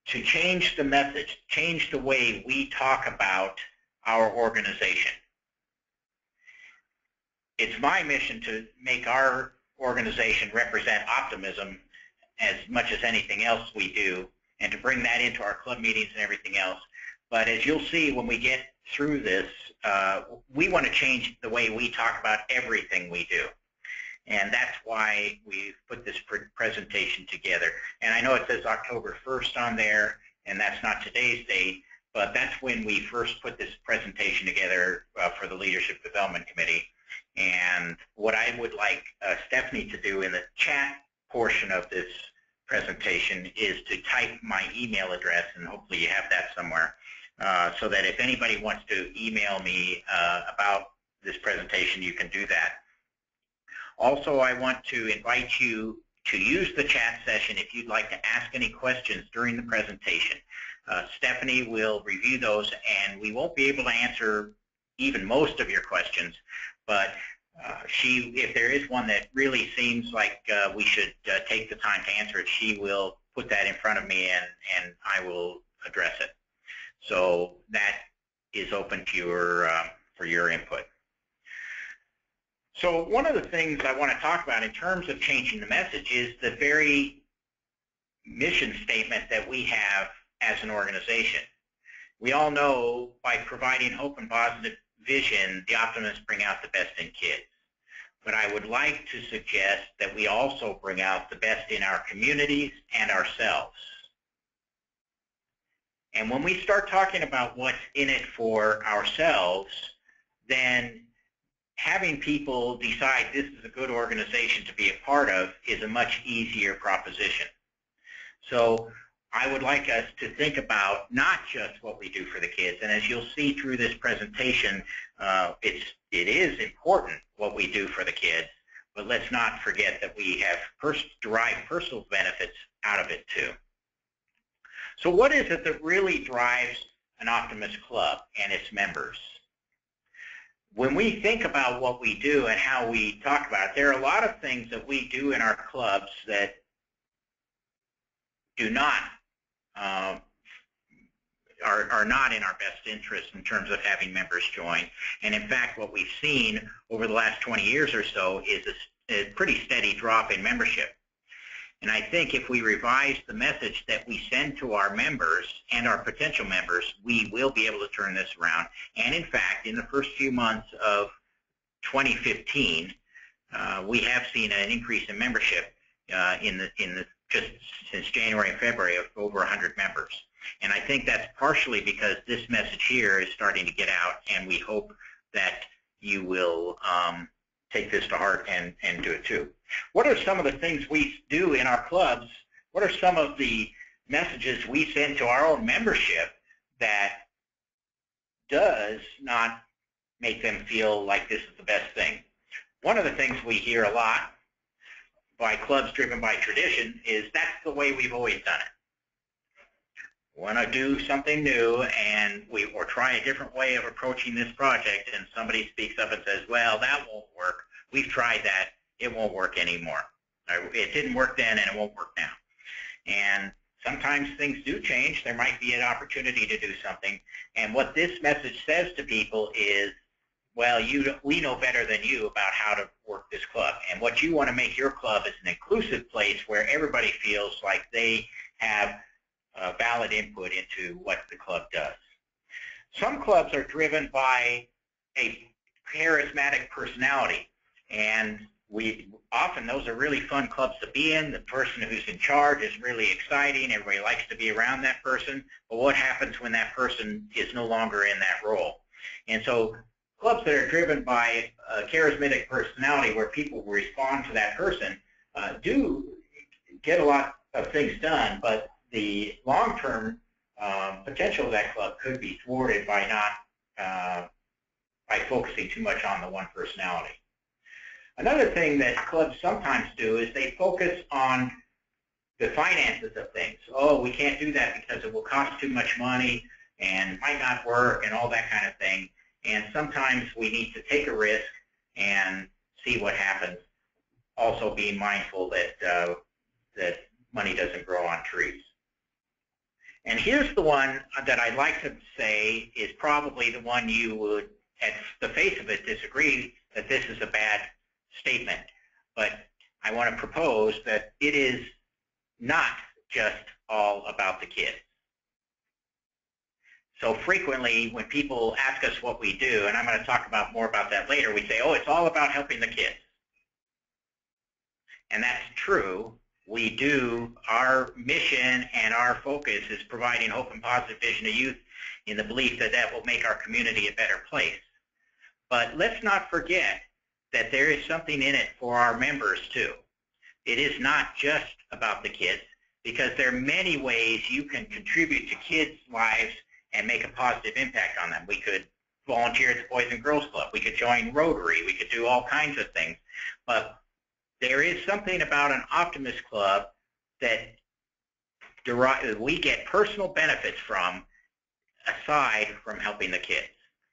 to change the message, change the way we talk about our organization. It's my mission to make our organization represent optimism as much as anything else we do, and to bring that into our club meetings and everything else. But as you'll see when we get through this, we want to change the way we talk about everything we do. And that's why we've put this presentation together. And I know it says October 1st on there, and that's not today's date, but that's when we first put this presentation together for the Leadership Development Committee. And what I would like Stephanie to do in the chat portion of this presentation is to type my email address, and hopefully you have that somewhere, so that if anybody wants to email me about this presentation, you can do that. Also, I want to invite you to use the chat session if you'd like to ask any questions during the presentation. Stephanie will review those, and we won't be able to answer even most of your questions, but if there is one that really seems like we should take the time to answer it, she will put that in front of me, and I will address it. So that is open to your for your input. So one of the things I want to talk about in terms of changing the message is the very mission statement that we have as an organization. We all know by providing hope and positive vision, the optimists bring out the best in kids. But I would like to suggest that we also bring out the best in our communities and ourselves. And when we start talking about what's in it for ourselves, then having people decide this is a good organization to be a part of is a much easier proposition. So I would like us to think about not just what we do for the kids, and as you'll see through this presentation, it is important what we do for the kids, but let's not forget that we have derived personal benefits out of it too. So what is it that really drives an Optimist Club and its members? When we think about what we do and how we talk about it, there are a lot of things that we do in our clubs that do not are not in our best interest in terms of having members join. And in fact, what we've seen over the last 20 years or so is a pretty steady drop in membership. And I think if we revise the message that we send to our members and our potential members, we will be able to turn this around. And in fact, in the first few months of 2015, we have seen an increase in membership just since January and February of over 100 members. And I think that's partially because this message here is starting to get out, and we hope that you will take this to heart and do it too. What are some of the things we do in our clubs? What are some of the messages we send to our own membership that does not make them feel like this is the best thing? One of the things we hear a lot by clubs driven by tradition is that's the way we've always done it. Want to do something new, and or try a different way of approaching this project, and somebody speaks up and says, well, that won't work. We've tried that. It won't work anymore. It didn't work then, and it won't work now. And sometimes things do change. There might be an opportunity to do something. And what this message says to people is, well, we know better than you about how to work this club. And what you want to make your club is an inclusive place where everybody feels like they have valid input into what the club does. Some clubs are driven by a charismatic personality, and often those are really fun clubs to be in. The person who's in charge is really exciting. Everybody likes to be around that person. But what happens when that person is no longer in that role? And so clubs that are driven by a charismatic personality where people respond to that person do get a lot of things done, but the long-term potential of that club could be thwarted by by focusing too much on the one personality. Another thing that clubs sometimes do is they focus on the finances of things. Oh, we can't do that because it will cost too much money and might not work and all that kind of thing. And sometimes we need to take a risk and see what happens, also being mindful that that money doesn't grow on trees. And here's the one that I'd like to say is probably the one you would, at the face of it, disagree that this is a bad statement. But I want to propose that it is not just all about the kids. So frequently when people ask us what we do, and I'm going to talk more about that later, we say, oh, it's all about helping the kids. And that's true. We do, our mission and our focus is providing hope and positive vision to youth in the belief that that will make our community a better place. But let's not forget that there is something in it for our members too. It is not just about the kids, because there are many ways you can contribute to kids' lives and make a positive impact on them. We could volunteer at the Boys and Girls Club. We could join Rotary. We could do all kinds of things. But there is something about an Optimist Club that we get personal benefits from aside from helping the kids.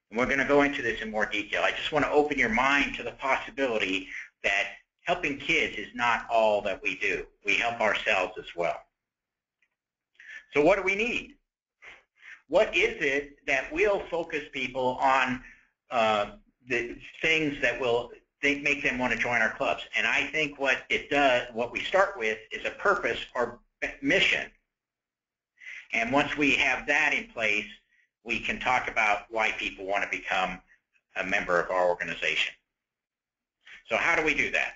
And we're going to go into this in more detail. I just want to open your mind to the possibility that helping kids is not all that we do. We help ourselves as well. So what do we need? What is it that will focus people on the things that will make them want to join our clubs? And I think what it does, what we start with is a purpose or mission. And once we have that in place, we can talk about why people want to become a member of our organization. So how do we do that?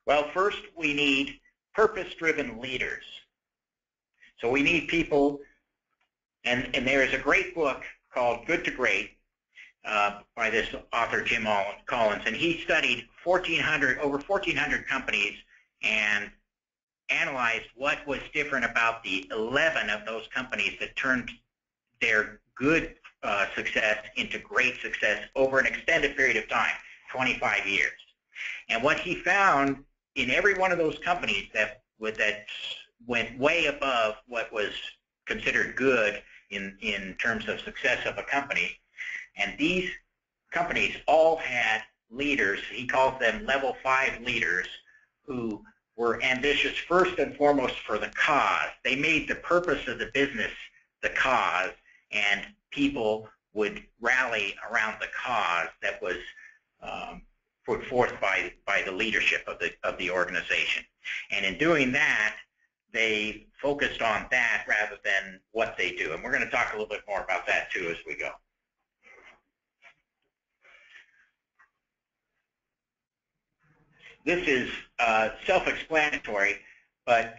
Well, first we need purpose-driven leaders. So we need people, and there is a great book called Good to Great by this author, Jim Collins, and he studied over 1,400 companies and analyzed what was different about the 11 of those companies that turned their good success into great success over an extended period of time, 25 years. And what he found in every one of those companies that went way above what was considered good in terms of success of a company, and these companies all had leaders, he calls them level 5 leaders, who were ambitious first and foremost for the cause. They made the purpose of the business the cause, and people would rally around the cause that was put forth by the leadership of the organization. And in doing that, they focused on that rather than what they do. And we're going to talk a little bit more about that too as we go. This is self-explanatory, but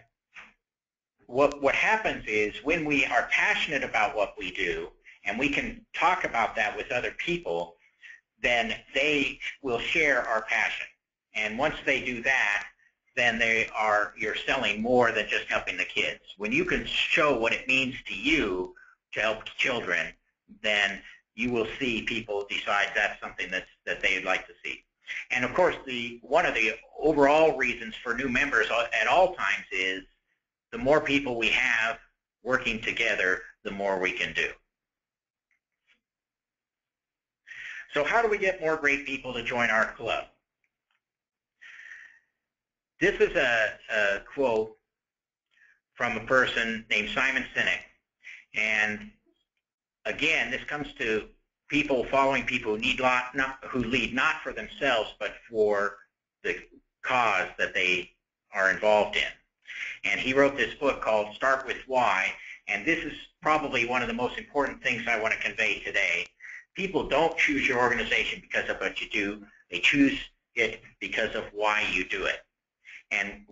what happens is when we are passionate about what we do and we can talk about that with other people, then they will share our passion. And once they do that, then you're selling more than just helping the kids. When you can show what it means to you to help children, then you will see people decide that's something that they'd like to see. And of course, one of the overall reasons for new members at all times is the more people we have working together, the more we can do. So how do we get more great people to join our club? This is a quote from a person named Simon Sinek. And again, this comes to people following people who lead not for themselves, but for the cause that they are involved in. And he wrote this book called Start With Why, and this is probably one of the most important things I want to convey today. People don't choose your organization because of what you do. They choose it because of why you do it. And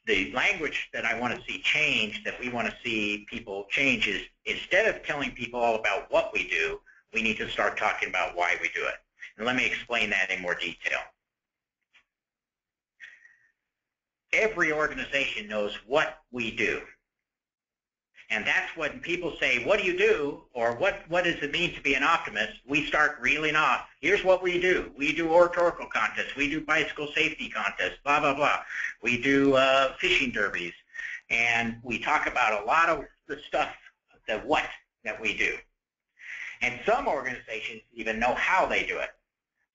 the language that I want to see change, that we want to see people change, is instead of telling people all about what we do, we need to start talking about why we do it. And let me explain that in more detail. Every organization knows what we do. And that's when people say, what do you do? Or what does it mean to be an optimist? We start reeling off. Here's what we do. We do oratorical contests. We do bicycle safety contests, blah, blah, blah. We do fishing derbies. And we talk about a lot of the stuff, that we do. And some organizations even know how they do it.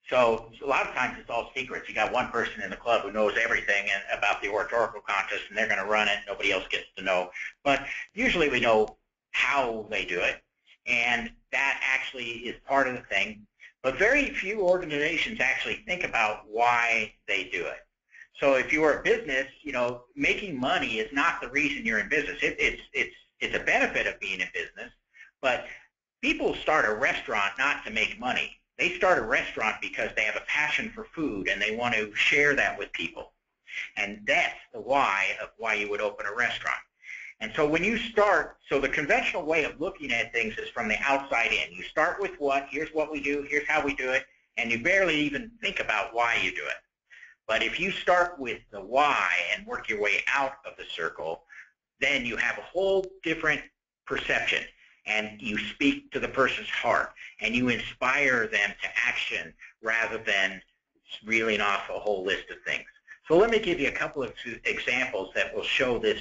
So a lot of times it's all secrets. You got one person in the club who knows everything about the oratorical contest, and they're going to run it. Nobody else gets to know. But usually we know how they do it, and that actually is part of the thing. But very few organizations actually think about why they do it. So if you're a business, making money is not the reason you're in business. It's a benefit of being in business, but people start a restaurant not to make money. They start a restaurant because they have a passion for food and they want to share that with people. And that's the why of why you would open a restaurant. And so when you start, so the conventional way of looking at things is from the outside in. You start with here's what we do, here's how we do it, and you barely even think about why you do it. But if you start with the why and work your way out of the circle, then you have a whole different perception. And you speak to the person's heart, and you inspire them to action rather than reeling off a whole list of things. So let me give you a couple of examples that will show the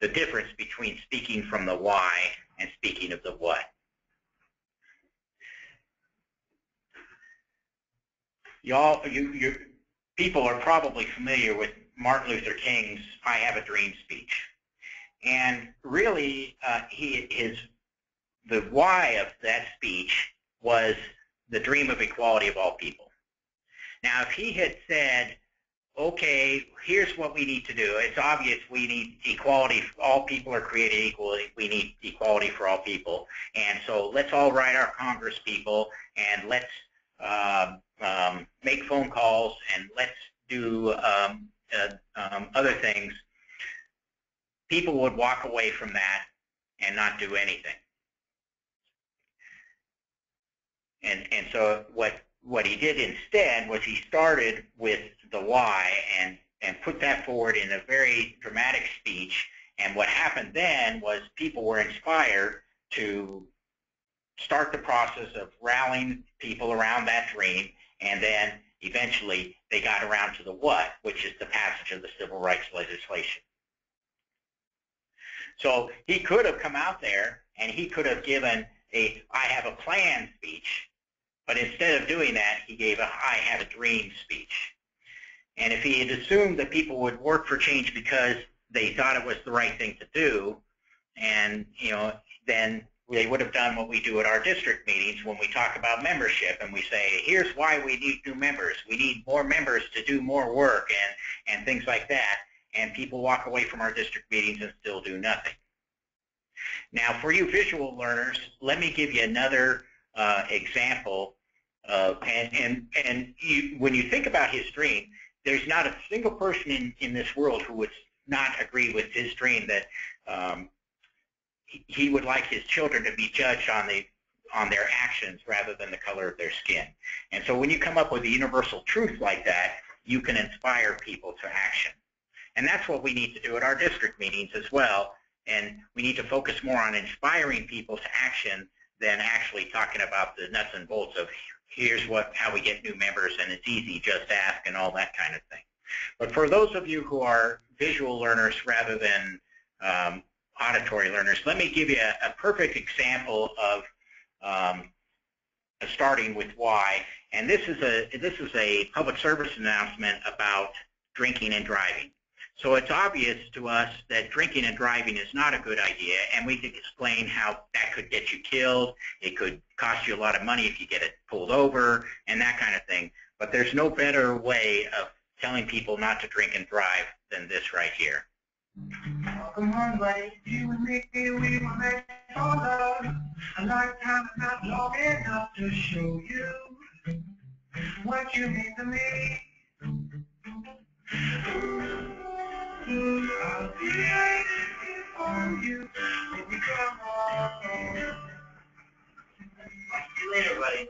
difference between speaking from the why and speaking of the what. People are probably familiar with Martin Luther King's "I Have a Dream" speech. And really, the why of that speech was the dream of equality of all people. Now, if he had said, okay, here's what we need to do. It's obvious we need equality. All people are created equally. We need equality for all people. And so let's all write our Congress people, and let's make phone calls, and let's do other things. People would walk away from that and not do anything. And so what he did instead was he started with the why and put that forward in a very dramatic speech. And what happened then was people were inspired to start the process of rallying people around that dream, and then eventually they got around to the what, which is the passage of the civil rights legislation. So he could have come out there and he could have given a "I have a plan" speech, but instead of doing that, he gave a "I have a dream" speech. And if he had assumed that people would work for change because they thought it was the right thing to do, and then they would have done what we do at our district meetings when we talk about membership, and we say, here's why we need new members. We need more members to do more work and things like that. And people walk away from our district meetings and still do nothing. Now, for you visual learners, let me give you another example. When you think about his dream, there's not a single person in this world who would not agree with his dream that he would like his children to be judged on their actions rather than the color of their skin. And so when you come up with a universal truth like that, you can inspire people to action. And that's what we need to do at our district meetings as well. And we need to focus more on inspiring people to action than actually talking about the nuts and bolts of here's how we get new members, and it's easy, just ask, and all that kind of thing. But for those of you who are visual learners rather than auditory learners, let me give you a perfect example of starting with why. And this is a public service announcement about drinking and driving. So it's obvious to us that drinking and driving is not a good idea, and we can explain how that could get you killed. It could cost you a lot of money if you get it pulled over and that kind of thing. But there's no better way of telling people not to drink and drive than this right here. Come on, buddy. You and me, we were made for love. A lifetime is not long enough to show you what you mean to me. I'll be waiting for you when you come home. See you later, buddy.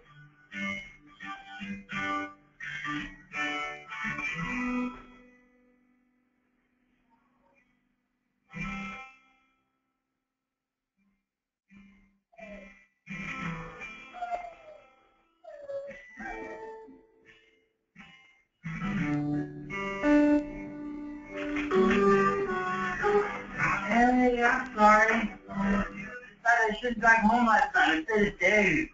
Hey, I'm sorry. I should have gone home last night instead of Dave.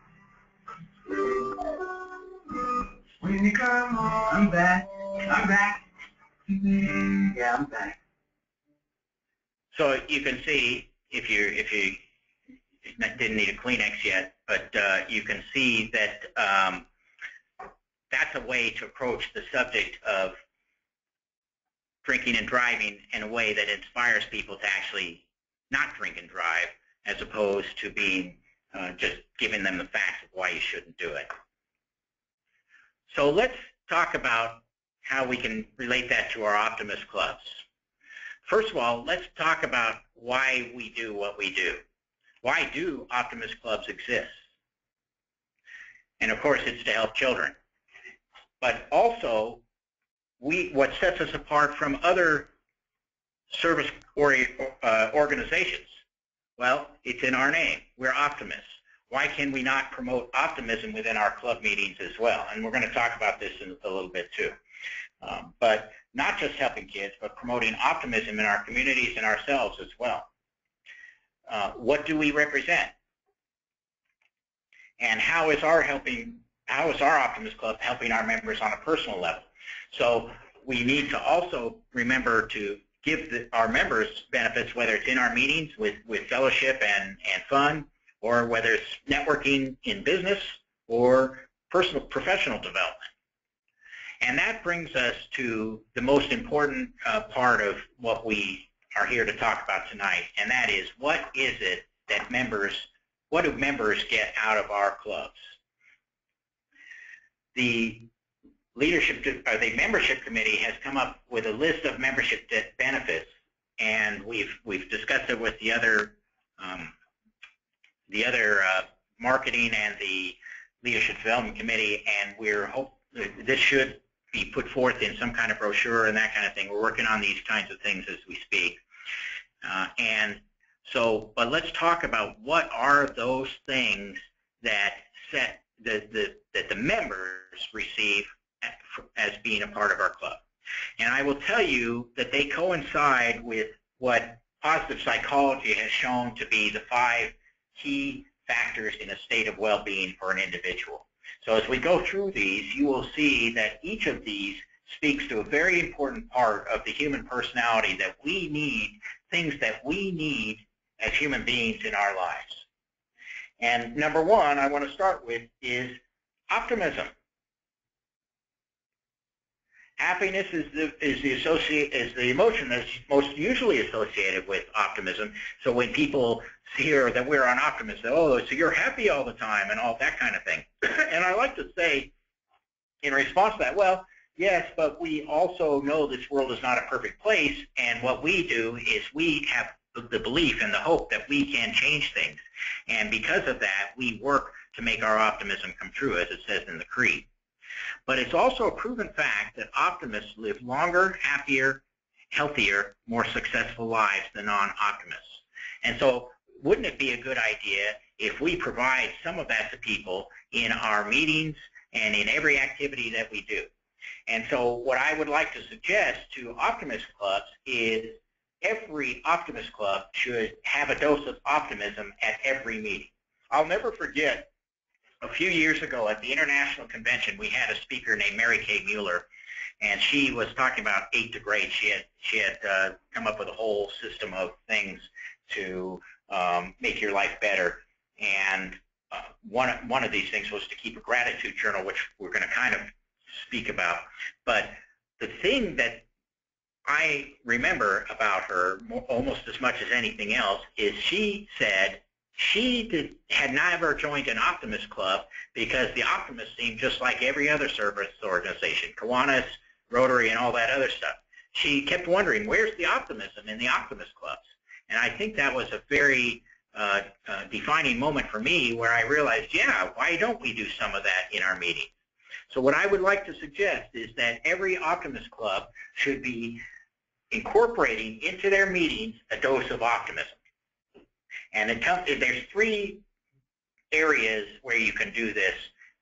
When you come on, I'm back. I'm back. Yeah, I'm back. So you can see, if you didn't need a Kleenex yet, but you can see that that's a way to approach the subject of drinking and driving in a way that inspires people to actually not drink and drive, as opposed to being just giving them the facts of why you shouldn't do it. So let's talk about how we can relate that to our Optimist Clubs. First of all, let's talk about why we do what we do. Why do Optimist Clubs exist? And of course, it's to help children. But also, what sets us apart from other service organizations? Well, it's in our name. We're optimists. Why can we not promote optimism within our club meetings as well? And we're going to talk about this in a little bit too. But not just helping kids, but promoting optimism in our communities and ourselves as well. What do we represent? And how is our Optimist Club helping our members on a personal level? So we need to also remember to give our members benefits, whether it's in our meetings with fellowship and fun, or whether it's networking in business or professional development. And that brings us to the most important part of what we are here to talk about tonight, and that is, what is it that what do members get out of our clubs? The membership committee has come up with a list of membership benefits, and we've discussed it with the other marketing and the leadership development committee, and this should be put forth in some kind of brochure and that kind of thing. We're working on these kinds of things as we speak. But let's talk about what are those things that that the members receive as being a part of our club. And I will tell you that they coincide with what positive psychology has shown to be the 5 key factors in a state of well-being for an individual. So as we go through these, you will see that each of these speaks to a very important part of the human personality that we need, things that we need as human beings in our lives. And number one I want to start with is optimism. Happiness is the emotion that's most usually associated with optimism. So when people hear that we're on optimism, oh, so you're happy all the time and all that kind of thing. And I like to say in response to that, well, yes, but we also know this world is not a perfect place, and what we do is we have the belief and the hope that we can change things. And because of that, we work to make our optimism come true, as it says in the Creed. But it's also a proven fact that optimists live longer, happier, healthier, more successful lives than non-optimists. And so wouldn't it be a good idea if we provide some of that to people in our meetings and in every activity that we do? And so what I would like to suggest to Optimist Clubs is every Optimist Club should have a dose of optimism at every meeting. I'll never forget, a few years ago at the International Convention, we had a speaker named Mary Kay Mueller, and she was talking about 8 to Great. She had come up with a whole system of things to make your life better. And one of these things was to keep a gratitude journal, which we're going to kind of speak about. But the thing that I remember about her almost as much as anything else is she said she had never joined an Optimist Club because the Optimists seemed just like every other service organization, Kiwanis, Rotary, and all that other stuff. She kept wondering, where's the optimism in the Optimist Clubs? And I think that was a very defining moment for me where I realized, yeah, why don't we do some of that in our meetings? So what I would like to suggest is that every Optimist Club should be incorporating into their meetings a dose of optimism. And there's 3 areas where you can do this,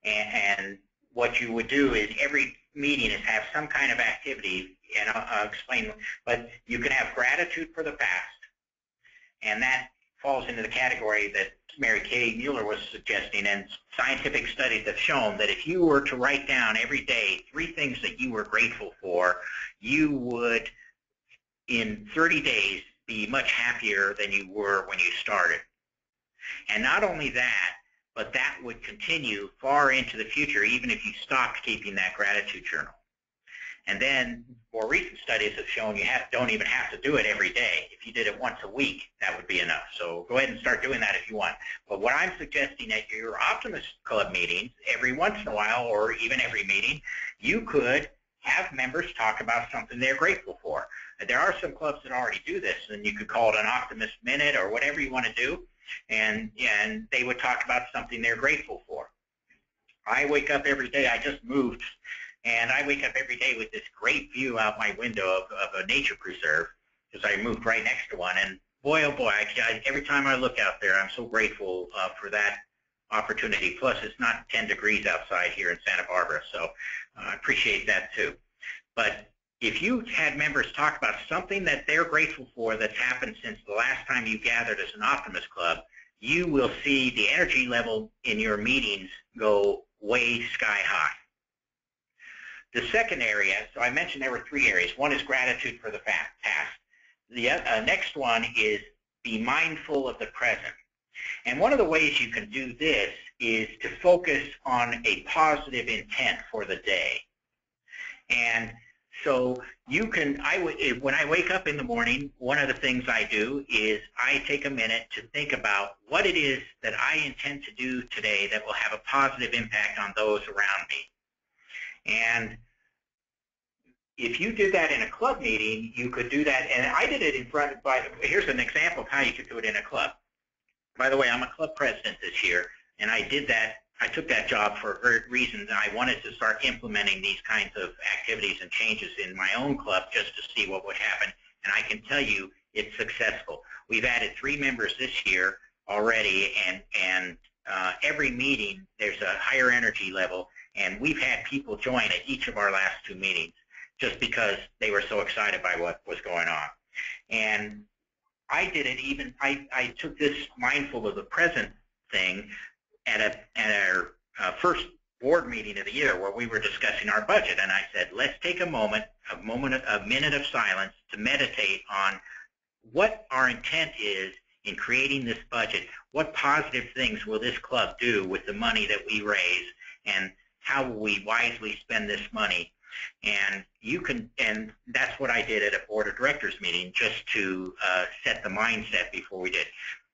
and what you would do is every meeting is have some kind of activity, and I'll explain, but you can have gratitude for the past, and that falls into the category that Mary Kay Mueller was suggesting, and scientific studies have shown that if you were to write down every day 3 things that you were grateful for, you would, in 30 days, be much happier than you were when you started. And not only that, but that would continue far into the future, even if you stopped keeping that gratitude journal. And then more recent studies have shown you don't even have to do it every day. If you did it once a week, that would be enough. So go ahead and start doing that if you want. But what I'm suggesting at your Optimist Club meetings, every once in a while or even every meeting, you could have members talk about something they're grateful for. There are some clubs that already do this, and you could call it an Optimist Minute or whatever you want to do, and they would talk about something they're grateful for. I wake up every day, I just moved, and I wake up every day with this great view out my window of a nature preserve, because I moved right next to one, and boy, oh boy, every time I look out there, I'm so grateful for that opportunity. Plus, it's not 10 degrees outside here in Santa Barbara, so I appreciate that too. But if you had members talk about something that they're grateful for that's happened since the last time you gathered as an Optimist Club, you will see the energy level in your meetings go way sky high. The second area, so I mentioned there were 3 areas. One is gratitude for the past. The next one is be mindful of the present. And one of the ways you can do this is to focus on a positive intent for the day. And so you can, when I wake up in the morning, one of the things I do is I take a minute to think about what it is that I intend to do today that will have a positive impact on those around me. And if you did that in a club meeting, you could do that, and I did it in front of, here's an example of how you could do it in a club. By the way, I'm a club president this year, and I did that. I took that job for a very reason. I wanted to start implementing these kinds of activities and changes in my own club just to see what would happen, and I can tell you it's successful. We've added 3 members this year already, and every meeting there's a higher energy level, and we've had people join at each of our last 2 meetings just because they were so excited by what was going on. And I did it even, I took this mindful of the present thing at our first board meeting of the year where we were discussing our budget, and I said, let's take a minute of silence to meditate on what our intent is in creating this budget. What positive things will this club do with the money that we raise, and how will we wisely spend this money? And and that's what I did at a board of directors meeting, just to set the mindset before we did.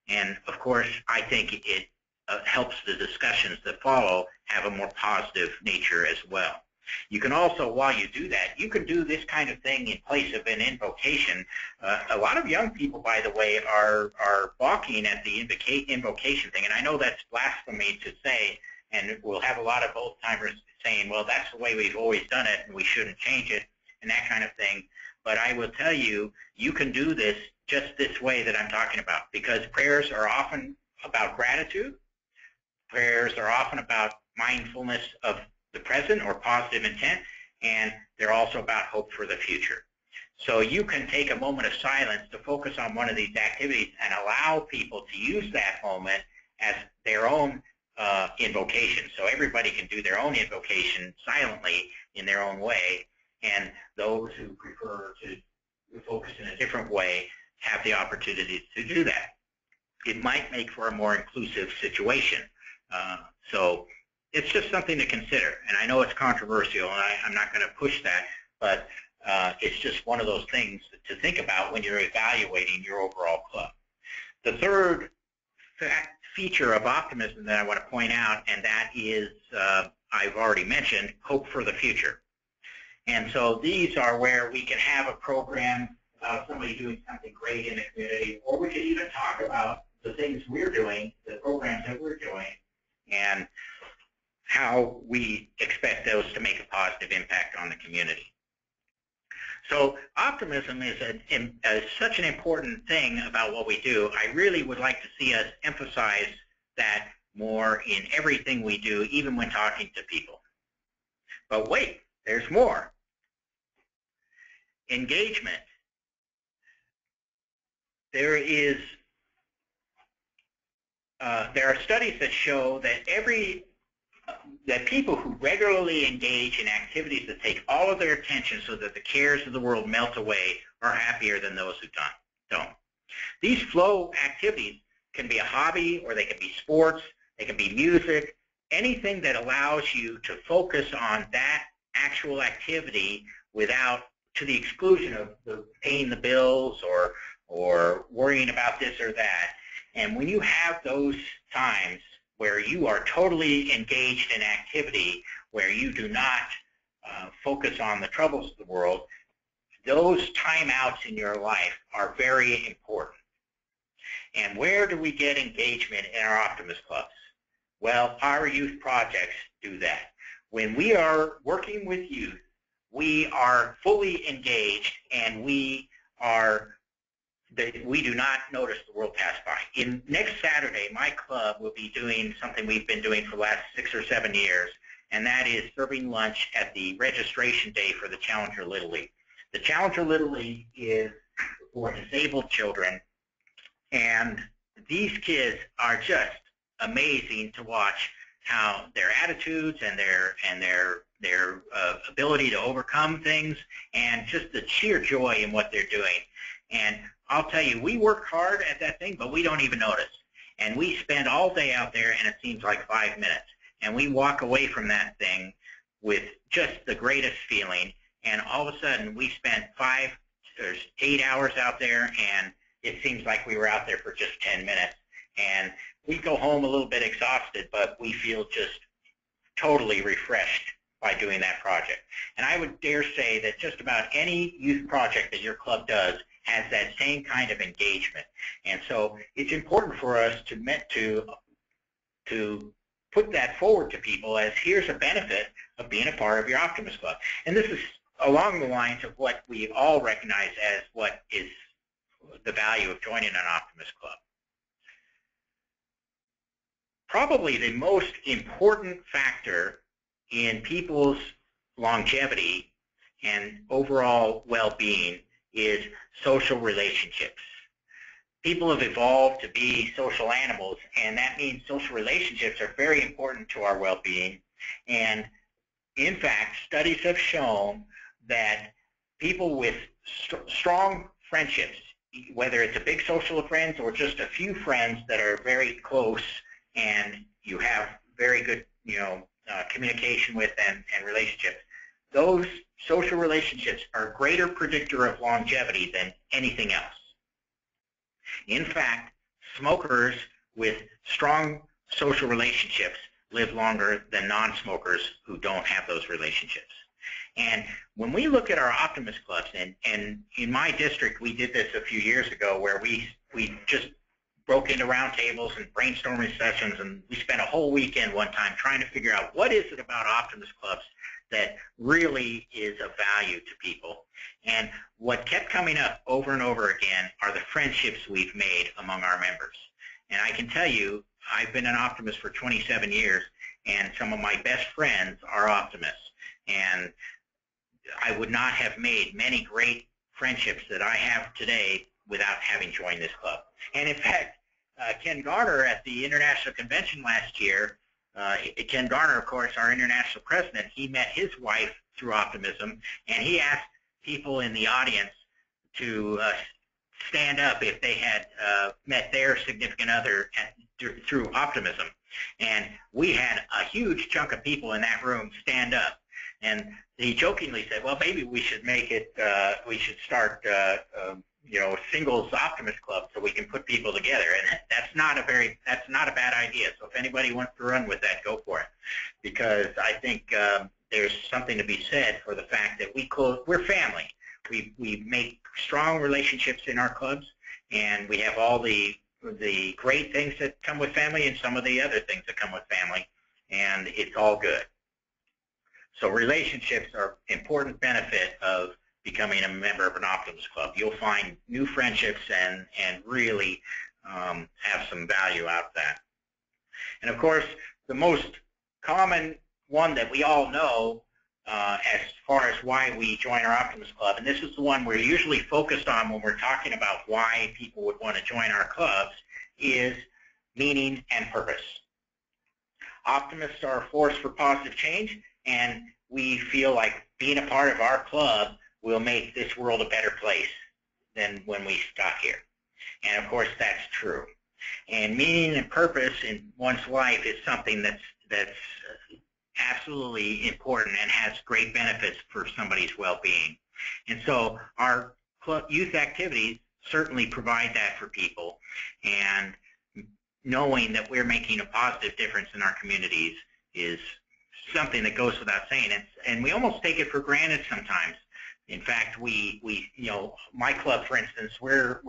And of course, I think it helps the discussions that follow have a more positive nature as well. You can also, while you do that, you can do this kind of thing in place of an invocation. A lot of young people, by the way, are balking at the invocation thing, and I know that's blasphemy to say, and we'll have a lot of old-timers saying, well, that's the way we've always done it, and we shouldn't change it, and that kind of thing. But I will tell you, you can do this just this way that I'm talking about, because prayers are often about gratitude. Prayers are often about mindfulness of the present or positive intent, and they're also about hope for the future. So you can take a moment of silence to focus on one of these activities and allow people to use that moment as their own invocation. So everybody can do their own invocation silently in their own way, and those who prefer to focus in a different way have the opportunity to do that. It might make for a more inclusive situation. So it's just something to consider, and I know it's controversial, and I'm not going to push that, but it's just one of those things to think about when you're evaluating your overall club. The third feature of optimism that I want to point out, and that is, I've already mentioned, hope for the future. And so these are where we can have a program about somebody doing something great in the community, or we can even talk about the things we're doing, the programs that we're doing, and how we expect those to make a positive impact on the community. So optimism is such an important thing about what we do. I really would like to see us emphasize that more in everything we do, even when talking to people. But wait, there's more. Engagement. There is there are studies that show that that people who regularly engage in activities that take all of their attention so that the cares of the world melt away are happier than those who don't. These flow activities can be a hobby, or they can be sports, they can be music, anything that allows you to focus on that actual activity without, to the exclusion of paying the bills or worrying about this or that. And when you have those times where you are totally engaged in activity, where you do not focus on the troubles of the world, those timeouts in your life are very important. And where do we get engagement in our Optimist Clubs? Well, our youth projects do that. When we are working with youth, we are fully engaged, and we do not notice the world pass by. Next Saturday, my club will be doing something we've been doing for the last 6 or 7 years, and that is serving lunch at the registration day for the Challenger Little League. The Challenger Little League is for disabled children, and these kids are just amazing to watch, how their attitudes and their ability to overcome things, and just the sheer joy in what they're doing. And I'll tell you, we work hard at that thing, but we don't even notice. And we spend all day out there, and it seems like 5 minutes. And we walk away from that thing with just the greatest feeling. And all of a sudden, we spent 5 or 8 hours out there, and it seems like we were out there for just 10 minutes. And we go home a little bit exhausted, but we feel just totally refreshed by doing that project. And I would dare say that just about any youth project that your club does has that same kind of engagement. And so it's important for us to put that forward to people as, here's a benefit of being a part of your Optimist Club. And this is along the lines of what we all recognize as what is the value of joining an Optimist Club. Probably the most important factor in people's longevity and overall well-being is social relationships. People have evolved to be social animals, and that means social relationships are very important to our well-being. And in fact, studies have shown that people with strong friendships, whether it's a big social of friends or just a few friends that are very close and you have very good communication with and relationships, those social relationships are a greater predictor of longevity than anything else. In fact, smokers with strong social relationships live longer than non-smokers who don't have those relationships. And when we look at our Optimist Clubs, and in my district we did this a few years ago, where we just broke into round tables and brainstorming sessions, and we spent a whole weekend one time trying to figure out what is it about Optimist Clubs that really is of value to people. And what kept coming up over and over again are the friendships we've made among our members. And I can tell you, I've been an optimist for 27 years, and some of my best friends are optimists. And I would not have made many great friendships that I have today without having joined this club. And in fact, Ken Garner at the International Convention last year, Ken Garner, of course, our international president, he met his wife through optimism, and he asked people in the audience to stand up if they had met their significant other through optimism. And we had a huge chunk of people in that room stand up. And he jokingly said, well, maybe we should make it, we should start singles Optimist Club so we can put people together. And that's not a bad idea. So if anybody wants to run with that, go for it. Because I think there's something to be said for the fact that we're family. We make strong relationships in our clubs, and we have all the great things that come with family and some of the other things that come with family, and it's all good. So relationships are an important benefit of becoming a member of an Optimist Club. You'll find new friendships and really have some value out of that. And of course, the most common one that we all know as far as why we join our Optimist Club, and this is the one we're usually focused on when we're talking about why people would want to join our clubs, is meaning, and purpose. Optimists are a force for positive change, and we feel like being a part of our club will make this world a better place than when we got here. And of course, that's true. And meaning and purpose in one's life is something that's absolutely important and has great benefits for somebody's well-being. And so our youth activities certainly provide that for people, and knowing that we're making a positive difference in our communities is something that goes without saying. And we almost take it for granted sometimes. In fact, we my club, for instance, we're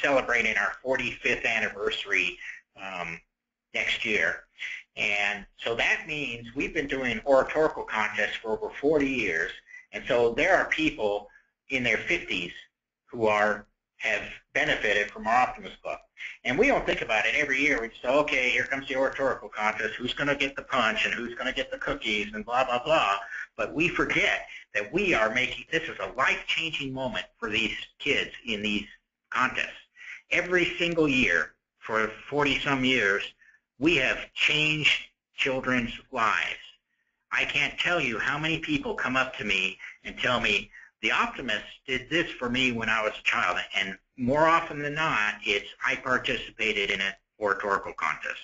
celebrating our 45th anniversary next year, and so that means we've been doing oratorical contests for over 40 years, and so there are people in their 50s who have benefited from our Optimist Club. And we don't think about it every year. We just say, okay, here comes the oratorical contest. Who's going to get the punch and who's going to get the cookies and blah, blah, blah. But we forget that we are making, this is a life-changing moment for these kids in these contests. Every single year for 40-some years, we have changed children's lives. I can't tell you how many people come up to me and tell me, the Optimists did this for me when I was a child, and more often than not, it's I participated in an oratorical contest.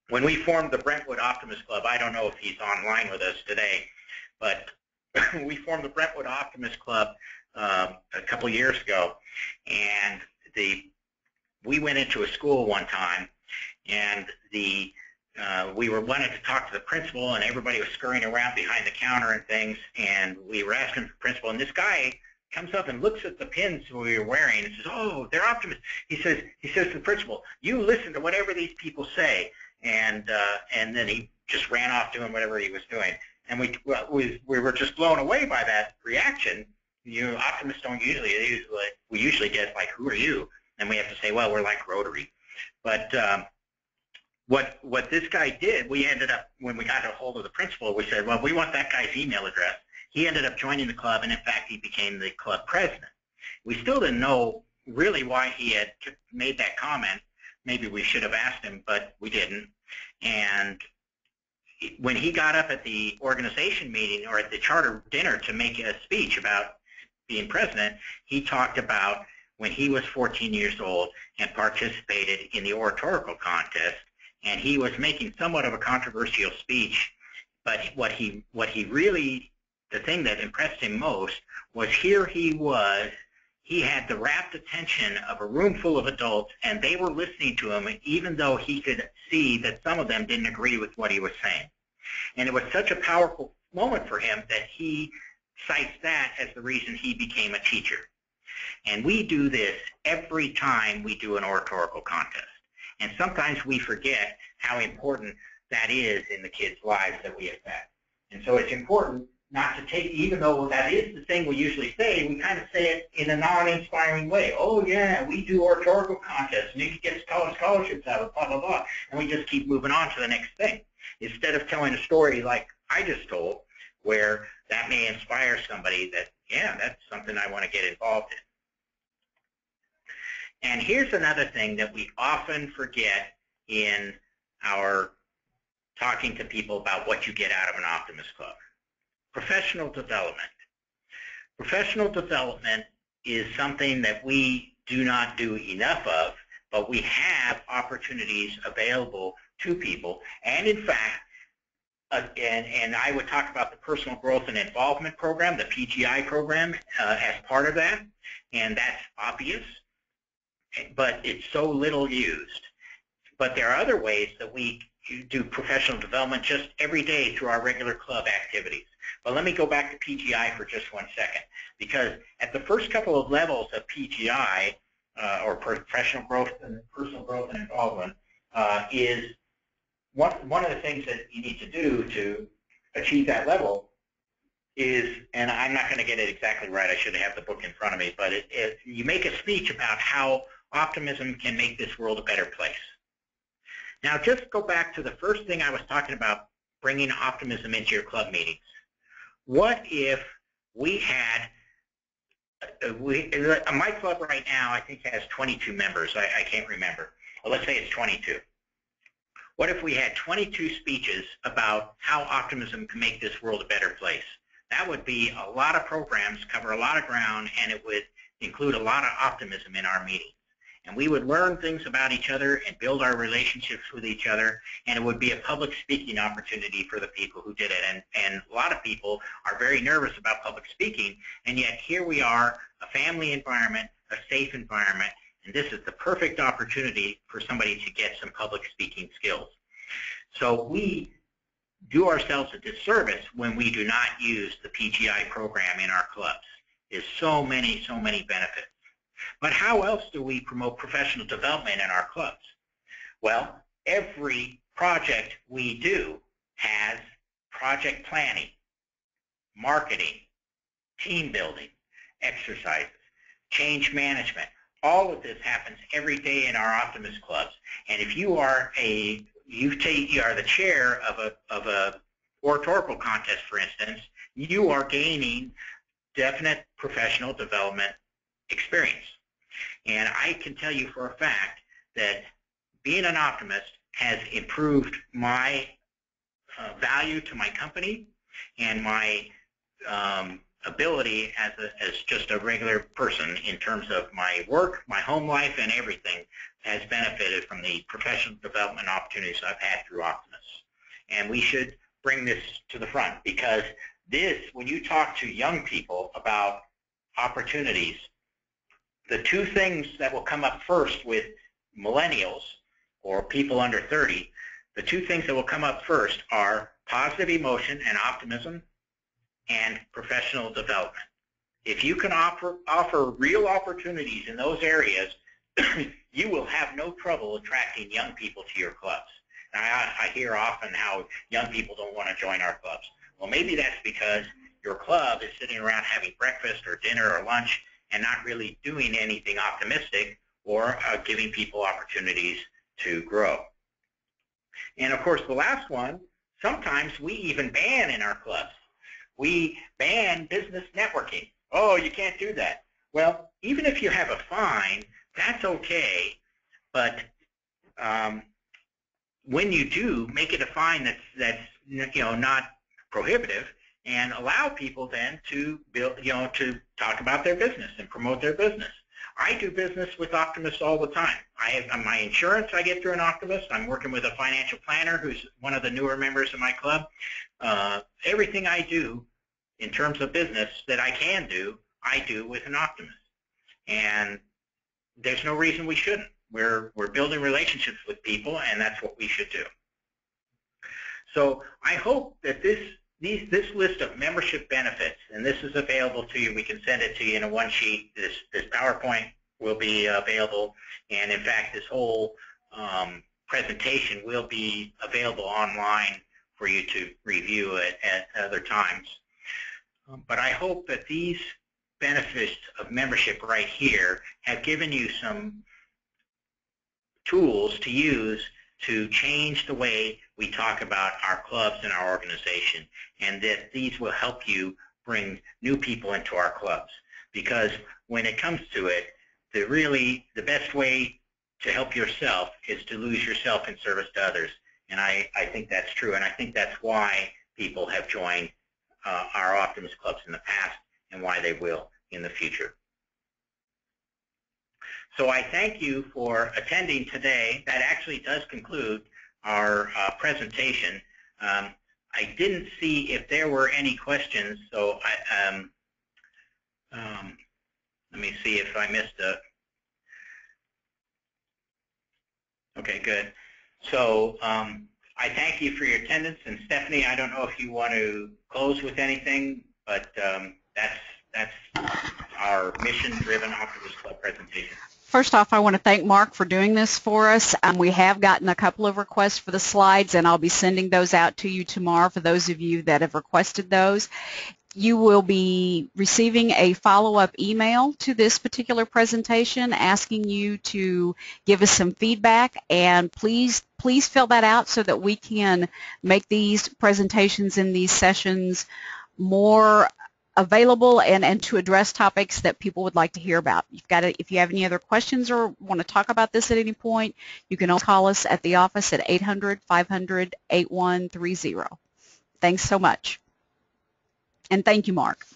When we formed the Brentwood Optimist Club, I don't know if he's online with us today, but we formed the Brentwood Optimist Club a couple years ago, and we went into a school one time, and we wanted to talk to the principal, and everybody was scurrying around behind the counter and things, and we were asking the principal, and this guy comes up and looks at the pins we were wearing and says, oh, they're Optimists. He says to the principal, you listen to whatever these people say, and then he just ran off doing whatever he was doing. And we were just blown away by that reaction. Optimists don't we usually get like, who are you? And we have to say, well, we're like Rotary. But what this guy did, we ended up, when we got a hold of the principal, we said, well, we want that guy's email address. He ended up joining the club, and in fact, he became the club president. We still didn't know really why he had made that comment. Maybe we should have asked him, but we didn't. And when he got up at the organization meeting or at the charter dinner to make a speech about being president, he talked about when he was 14 years old and participated in the oratorical contest, and he was making somewhat of a controversial speech, but the thing that impressed him most was here he was, he had the rapt attention of a room full of adults, and they were listening to him even though he could see that some of them didn't agree with what he was saying. And it was such a powerful moment for him that he cites that as the reason he became a teacher. And we do this every time we do an oratorical contest. And sometimes we forget how important that is in the kids' lives that we affect. And so it's important not to take, even though that is the thing we usually say, we kind of say it in a non-inspiring way. Oh, yeah, we do oratorical contests, and you can get college scholarships out of it, blah, blah, blah. And we just keep moving on to the next thing, instead of telling a story like I just told, where that may inspire somebody that, yeah, that's something I want to get involved in. And here's another thing that we often forget in our talking to people about what you get out of an Optimist Club. Professional development. Professional development is something that we do not do enough of, but we have opportunities available to people. And in fact, and I would talk about the Personal Growth and Involvement Program, the PGI program, as part of that, and that's obvious, but it's so little used. But there are other ways that we do professional development just every day through our regular club activities. But let me go back to PGI for just 1 second, because at the first couple of levels of PGI, or professional growth and personal growth and involvement, is one of the things that you need to do to achieve that level is, and I'm not going to get it exactly right, I should have the book in front of me, but you make a speech about how optimism can make this world a better place. Now just go back to the first thing I was talking about, bringing optimism into your club meetings. What if we had, my club right now I think has 22 members, I can't remember. Well, let's say it's 22. What if we had 22 speeches about how optimism can make this world a better place? That would be a lot of programs, cover a lot of ground, and it would include a lot of optimism in our meetings. And we would learn things about each other and build our relationships with each other, and it would be a public speaking opportunity for the people who did it. And a lot of people are very nervous about public speaking, and yet here we are, a family environment, a safe environment, and this is the perfect opportunity for somebody to get some public speaking skills. So we do ourselves a disservice when we do not use the PGI program in our clubs. There's so many benefits. But how else do we promote professional development in our clubs? Well, every project we do has project planning, marketing, team building, exercises, change management. All of this happens every day in our Optimist Clubs. And if you are you are the chair of a oratorical contest, for instance, you are gaining definite professional development experience. And I can tell you for a fact that being an optimist has improved my value to my company and my ability as just a regular person in terms of my work, my home life, and everything has benefited from the professional development opportunities I've had through Optimist. And we should bring this to the front, because this, when you talk to young people about opportunities, the two things that will come up first with millennials or people under 30, the two things that will come up first are positive emotion and optimism and professional development. If you can offer real opportunities in those areas, you will have no trouble attracting young people to your clubs. And I hear often how young people don't want to join our clubs. Well, maybe that's because your club is sitting around having breakfast or dinner or lunch and not really doing anything optimistic or giving people opportunities to grow. And of course, the last one, sometimes we even ban in our clubs. We ban business networking. Oh, you can't do that. Well, even if you have a fine, that's okay, but when you do, make it a fine that's not prohibitive, and allow people then to build, to talk about their business and promote their business. I do business with Optimists all the time. I have my insurance I get through an Optimist. I'm working with a financial planner who's one of the newer members of my club. Everything I do in terms of business that I can do, I do with an Optimist. And there's no reason we shouldn't. We're building relationships with people, and that's what we should do. So I hope that this list of membership benefits, and this is available to you. We can send it to you in a one sheet. This PowerPoint will be available, and in fact, this whole presentation will be available online for you to review at other times. But I hope that these benefits of membership right here have given you some tools to use to change the way we talk about our clubs and our organization, and that these will help you bring new people into our clubs. Because when it comes to it, the best way to help yourself is to lose yourself in service to others. And I think that's true, and I think that's why people have joined our Optimist Clubs in the past and why they will in the future. So I thank you for attending today. That actually does conclude our presentation. I didn't see if there were any questions, so let me see if I missed a... Okay, good. So I thank you for your attendance, and Stephanie, I don't know if you want to close with anything, but that's our mission-driven Optimist Club presentation. First off, I want to thank Mark for doing this for us. We have gotten a couple of requests for the slides, and I'll be sending those out to you tomorrow for those of you that have requested those. You will be receiving a follow-up email to this particular presentation asking you to give us some feedback, and please fill that out so that we can make these presentations in these sessions more available and to address topics that people would like to hear about. If you have any other questions or want to talk about this at any point, you can always call us at the office at 800-500-8130. Thanks so much. And thank you, Mark.